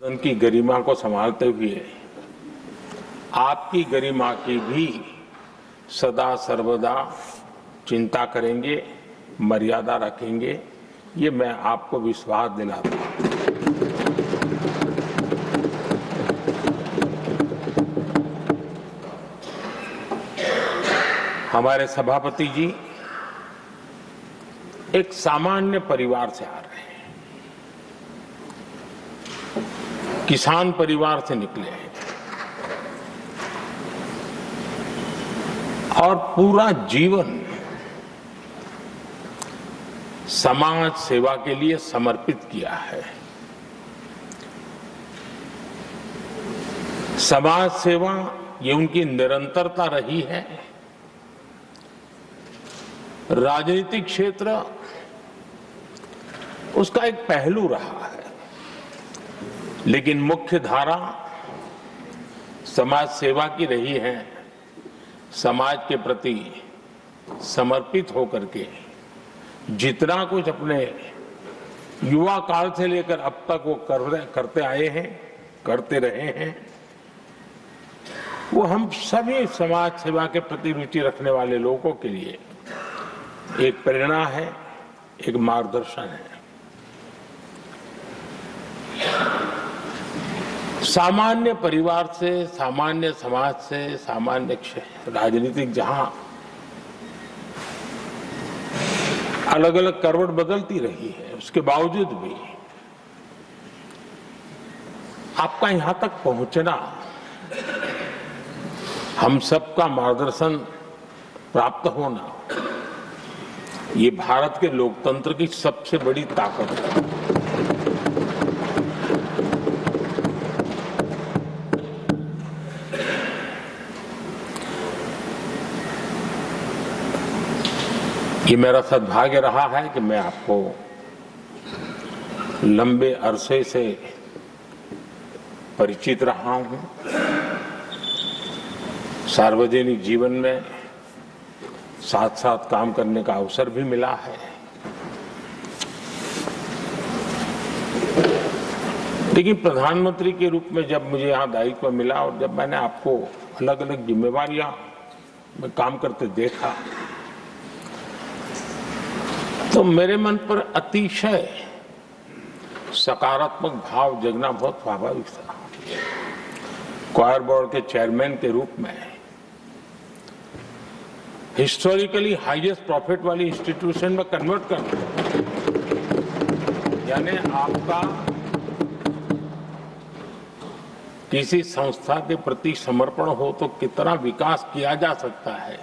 सदन की गरिमा को संभालते हुए आपकी गरिमा की भी सदा सर्वदा चिंता करेंगे, मर्यादा रखेंगे, ये मैं आपको विश्वास दिलाता हूं। हमारे सभापति जी एक सामान्य परिवार से आ रहे हैं, किसान परिवार से निकले हैं और पूरा जीवन समाज सेवा के लिए समर्पित किया है। समाज सेवा ये उनकी निरंतरता रही है। राजनीतिक क्षेत्र उसका एक पहलू रहा है, लेकिन मुख्य धारा समाज सेवा की रही है। समाज के प्रति समर्पित होकर के जितना कुछ अपने युवा काल से लेकर अब तक वो करते आए हैं, करते रहे हैं, वो हम सभी समाज सेवा के प्रति रुचि रखने वाले लोगों के लिए एक प्रेरणा है, एक मार्गदर्शन है। सामान्य परिवार से, सामान्य समाज से, सामान्य राजनीतिक जहां अलग अलग करवट बदलती रही है, उसके बावजूद भी आपका यहां तक पहुंचना, हम सबका मार्गदर्शन प्राप्त होना, ये भारत के लोकतंत्र की सबसे बड़ी ताकत है। ये मेरा सद्भाग्य रहा है कि मैं आपको लंबे अरसे से परिचित रहा हूं। सार्वजनिक जीवन में साथ साथ काम करने का अवसर भी मिला है। लेकिन प्रधानमंत्री के रूप में जब मुझे यहाँ दायित्व मिला और जब मैंने आपको अलग अलग जिम्मेवारियां में काम करते देखा, तो मेरे मन पर अतिशय सकारात्मक भाव जगना बहुत स्वाभाविक था। क्वायर बोर्ड के चेयरमैन के रूप में हिस्टोरिकली हाईएस्ट प्रॉफिट वाली इंस्टीट्यूशन में कन्वर्ट करना, यानी आपका किसी संस्था के प्रति समर्पण हो तो कितना विकास किया जा सकता है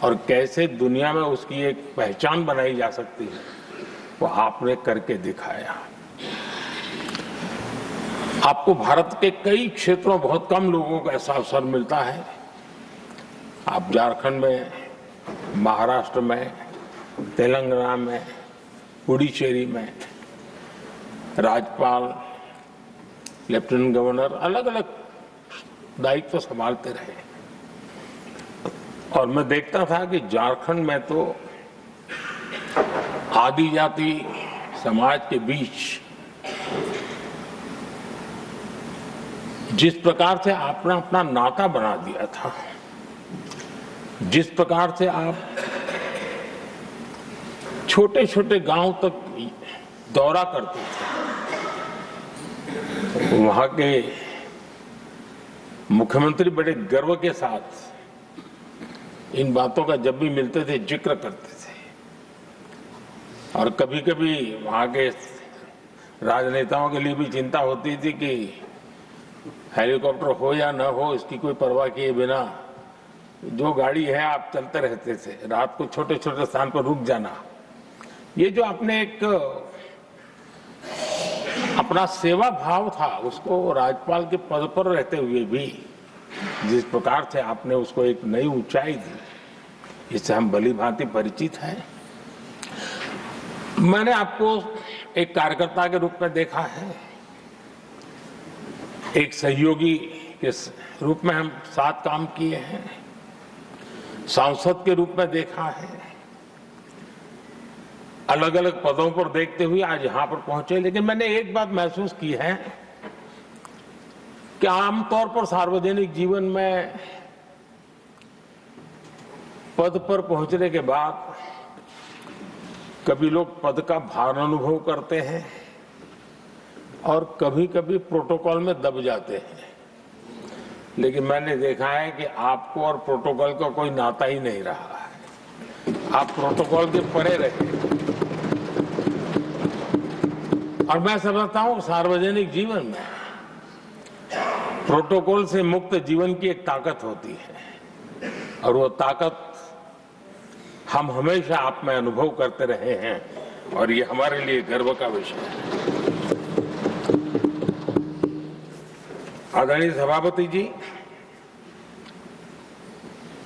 और कैसे दुनिया में उसकी एक पहचान बनाई जा सकती है, वो आपने करके दिखाया। आपको भारत के कई क्षेत्रों में बहुत कम लोगों को ऐसा अवसर मिलता है। आप झारखंड में, महाराष्ट्र में, तेलंगाना में, पुडुचेरी में राज्यपाल, लेफ्टिनेंट गवर्नर अलग अलग दायित्व संभालते रहे और मैं देखता था कि झारखंड में तो आदिजाति समाज के बीच जिस प्रकार से आपने अपना नाता बना दिया था, जिस प्रकार से आप छोटे छोटे गांव तक दौरा करते थे, वहां के मुख्यमंत्री बड़े गर्व के साथ इन बातों का जब भी मिलते थे जिक्र करते थे और कभी कभी वहां के राजनेताओं के लिए भी चिंता होती थी कि हेलीकॉप्टर हो या न हो, इसकी कोई परवाह किए बिना जो गाड़ी है आप चलते रहते थे, रात को छोटे छोटे स्थान पर रुक जाना। ये जो आपने एक अपना सेवा भाव था, उसको राज्यपाल के पद पर रहते हुए भी जिस प्रकार से आपने उसको एक नई ऊंचाई दी, इससे हम भली भांति परिचित हैं। मैंने आपको एक कार्यकर्ता के रूप में देखा है, एक सहयोगी के रूप में हम साथ काम किए हैं, सांसद के रूप में देखा है, अलग अलग पदों पर देखते हुए आज यहां पर पहुंचे। लेकिन मैंने एक बात महसूस की है कि आमतौर पर सार्वजनिक जीवन में पद पर पहुंचने के बाद कभी लोग पद का भार अनुभव करते हैं और कभी कभी प्रोटोकॉल में दब जाते हैं। लेकिन मैंने देखा है कि आपको और प्रोटोकॉल का कोई नाता ही नहीं रहा है। आप प्रोटोकॉल के परे रहे। और मैं समझता हूं सार्वजनिक जीवन में प्रोटोकॉल से मुक्त जीवन की एक ताकत होती है और वो ताकत हम हमेशा आप में अनुभव करते रहे हैं और ये हमारे लिए गर्व का विषय है। आदरणीय सभापति जी,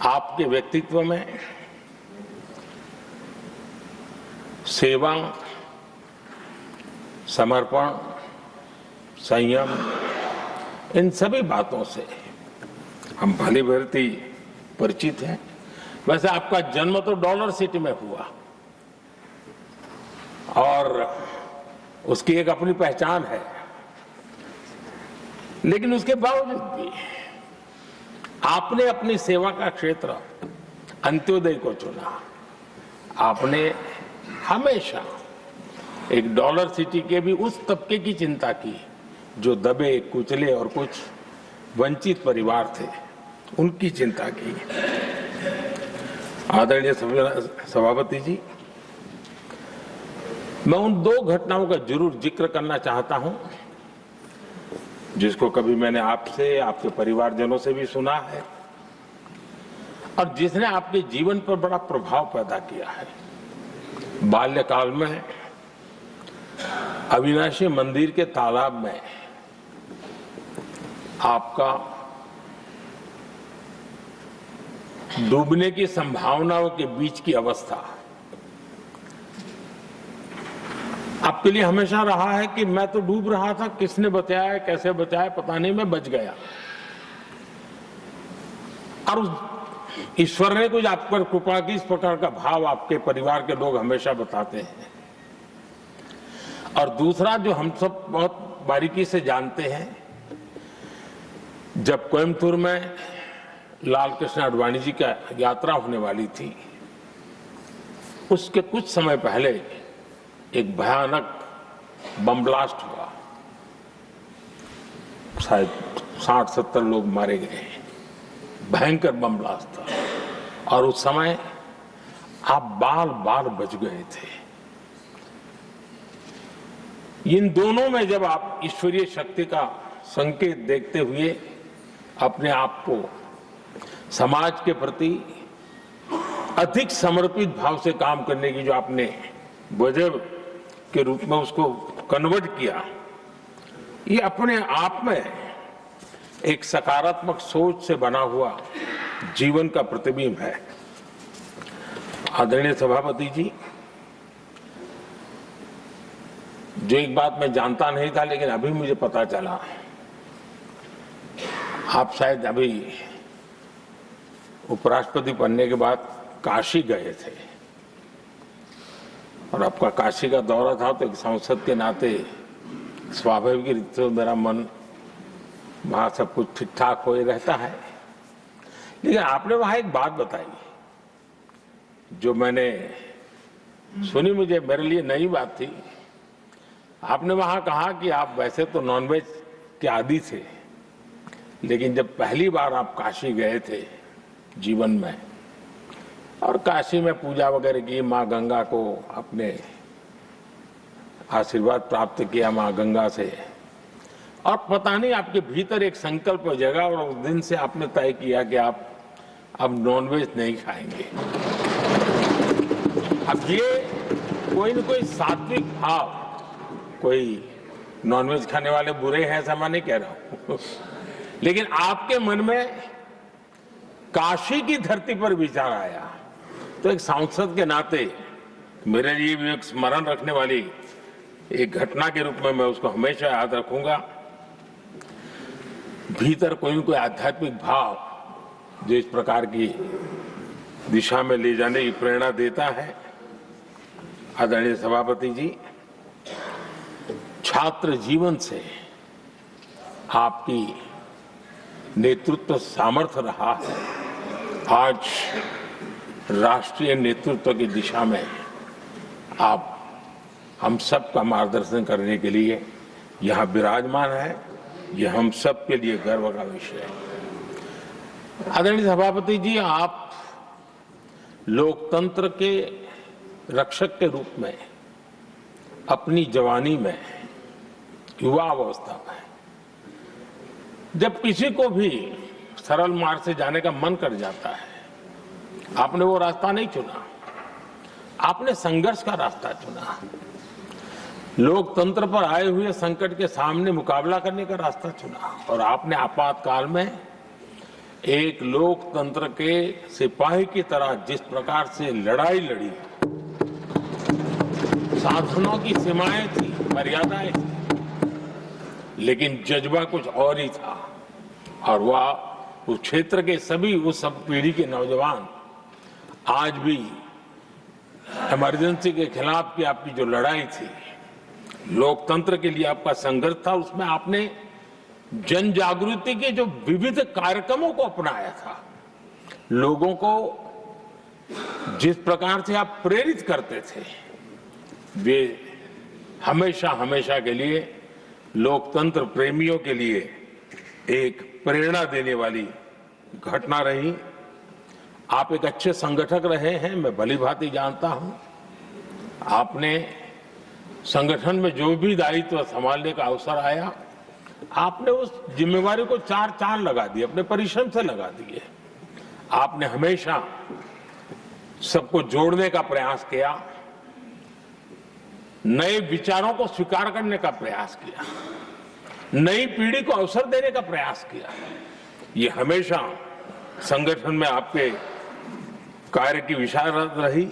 आपके व्यक्तित्व में सेवा, समर्पण, संयम, इन सभी बातों से हम भली भांति परिचित हैं। वैसे आपका जन्म तो डॉलर सिटी में हुआ और उसकी एक अपनी पहचान है, लेकिन उसके बावजूद भी आपने अपनी सेवा का क्षेत्र अंत्योदय को चुना। आपने हमेशा एक डॉलर सिटी के भी उस तबके की चिंता की जो दबे कुचले और कुछ वंचित परिवार थे, उनकी चिंता की। आदरणीय सभापति जी, मैं उन दो घटनाओं का जरूर जिक्र करना चाहता हूं जिसको कभी मैंने आपसे, आपके परिवारजनों से भी सुना है और जिसने आपके जीवन पर बड़ा प्रभाव पैदा किया है। बाल्यकाल में अविनाशी मंदिर के तालाब में आपका डूबने की संभावनाओं के बीच की अवस्था आपके लिए हमेशा रहा है कि मैं तो डूब रहा था, किसने बचाया, कैसे बचाया पता नहीं, मैं बच गया। और उस ईश्वर ने कुछ आप पर कृपा की, इस प्रकार का भाव आपके परिवार के लोग हमेशा बताते हैं। और दूसरा जो हम सब बहुत बारीकी से जानते हैं, जब कोयम्बतूर में लाल कृष्ण आडवाणी जी का यात्रा होने वाली थी, उसके कुछ समय पहले एक भयानक बम ब्लास्ट हुआ। शायद 60-70 लोग मारे गए। भयंकर बम ब्लास्ट था और उस समय आप बाल बाल बच गए थे। इन दोनों में जब आप ईश्वरीय शक्ति का संकेत देखते हुए अपने आप को समाज के प्रति अधिक समर्पित भाव से काम करने की जो आपने वजह के रूप में उसको कन्वर्ट किया, ये अपने आप में एक सकारात्मक सोच से बना हुआ जीवन का प्रतिबिंब है। आदरणीय सभापति जी, जो एक बात मैं जानता नहीं था लेकिन अभी मुझे पता चला, आप शायद अभी उपराष्ट्रपति बनने के बाद काशी गए थे और आपका काशी का दौरा था, तो एक सांसद के नाते स्वाभाविक रूप से मेरा मन वहां सब कुछ ठीक ठाक हो ही रहता है। लेकिन आपने वहां एक बात बताई जो मैंने सुनी, मुझे मेरे लिए नई बात थी। आपने वहां कहा कि आप वैसे तो नॉनवेज के आदी थे, लेकिन जब पहली बार आप काशी गए थे जीवन में और काशी में पूजा वगैरह की, माँ गंगा को अपने आशीर्वाद प्राप्त किया माँ गंगा से, और पता नहीं आपके भीतर एक संकल्प जगा और उस दिन से आपने तय किया कि आप अब नॉनवेज नहीं खाएंगे। अब ये कोई न कोई सात्विक भाव, कोई नॉनवेज खाने वाले बुरे हैं ऐसा मैं नहीं कह रहा हूं, लेकिन आपके मन में काशी की धरती पर विचार आया, तो एक सांसद के नाते मेरे लिए भी एक स्मरण रखने वाली एक घटना के रूप में मैं उसको हमेशा याद रखूंगा। भीतर कोई न कोई आध्यात्मिक भाव जो इस प्रकार की दिशा में ले जाने की प्रेरणा देता है। आदरणीय सभापति जी, छात्र जीवन से आपकी नेतृत्व सामर्थ्य रहा है, आज राष्ट्रीय नेतृत्व की दिशा में आप हम सब का मार्गदर्शन करने के लिए यहाँ विराजमान है। यह हम सब के लिए गर्व का विषय है। आदरणीय सभापति जी, आप लोकतंत्र के रक्षक के रूप में अपनी जवानी में, युवा अवस्था में, जब किसी को भी सरल मार्ग से जाने का मन कर जाता है, आपने वो रास्ता नहीं चुना, आपने संघर्ष का रास्ता चुना। लोकतंत्र पर आए हुए संकट के सामने मुकाबला करने का रास्ता चुना और आपने आपातकाल में एक लोकतंत्र के सिपाही की तरह जिस प्रकार से लड़ाई लड़ी, साधनों की सीमाएं थी, मर्यादाएं थी, लेकिन जज्बा कुछ और ही था। और वह उस क्षेत्र के सभी, उस सब पीढ़ी के नौजवान आज भी इमरजेंसी के खिलाफ की आपकी जो लड़ाई थी, लोकतंत्र के लिए आपका संघर्ष था, उसमें आपने जन जागृति के जो विविध कार्यक्रमों को अपनाया था, लोगों को जिस प्रकार से आप प्रेरित करते थे, वे हमेशा हमेशा के लिए लोकतंत्र प्रेमियों के लिए एक प्रेरणा देने वाली घटना रही। आप एक अच्छे संगठक रहे हैं, मैं भली भांति जानता हूं। आपने संगठन में जो भी दायित्व संभालने का अवसर आया, आपने उस जिम्मेवारी को चार चांद लगा दिए, अपने परिश्रम से लगा दिए। आपने हमेशा सबको जोड़ने का प्रयास किया, नए विचारों को स्वीकार करने का प्रयास किया, नई पीढ़ी को अवसर देने का प्रयास किया। ये हमेशा संगठन में आपके कार्य की विशारद रही।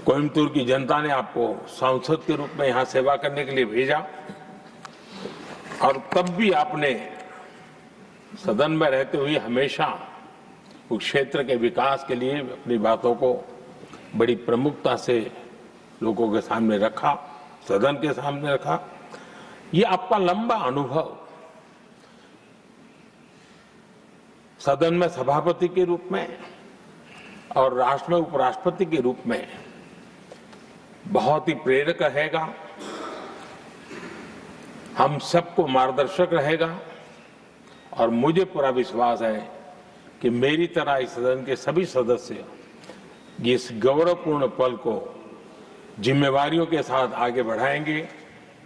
कोयम्बतूर की जनता ने आपको सांसद के रूप में यहां सेवा करने के लिए भेजा और तब भी आपने सदन में रहते हुए हमेशा उस क्षेत्र के विकास के लिए अपनी बातों को बड़ी प्रमुखता से लोगों के सामने रखा, सदन के सामने रखा। ये आपका लंबा अनुभव सदन में सभापति के रूप में और राष्ट्र में उपराष्ट्रपति के रूप में बहुत ही प्रेरक रहेगा, हम सबको मार्गदर्शक रहेगा। और मुझे पूरा विश्वास है कि मेरी तरह इस सदन के सभी सदस्य इस गौरवपूर्ण पल को जिम्मेवारियों के साथ आगे बढ़ाएंगे।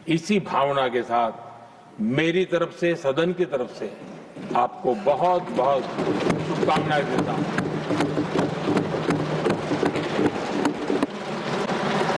इसी भावना के साथ मेरी तरफ से, सदन की तरफ से आपको बहुत बहुत शुभकामनाएं देता हूं।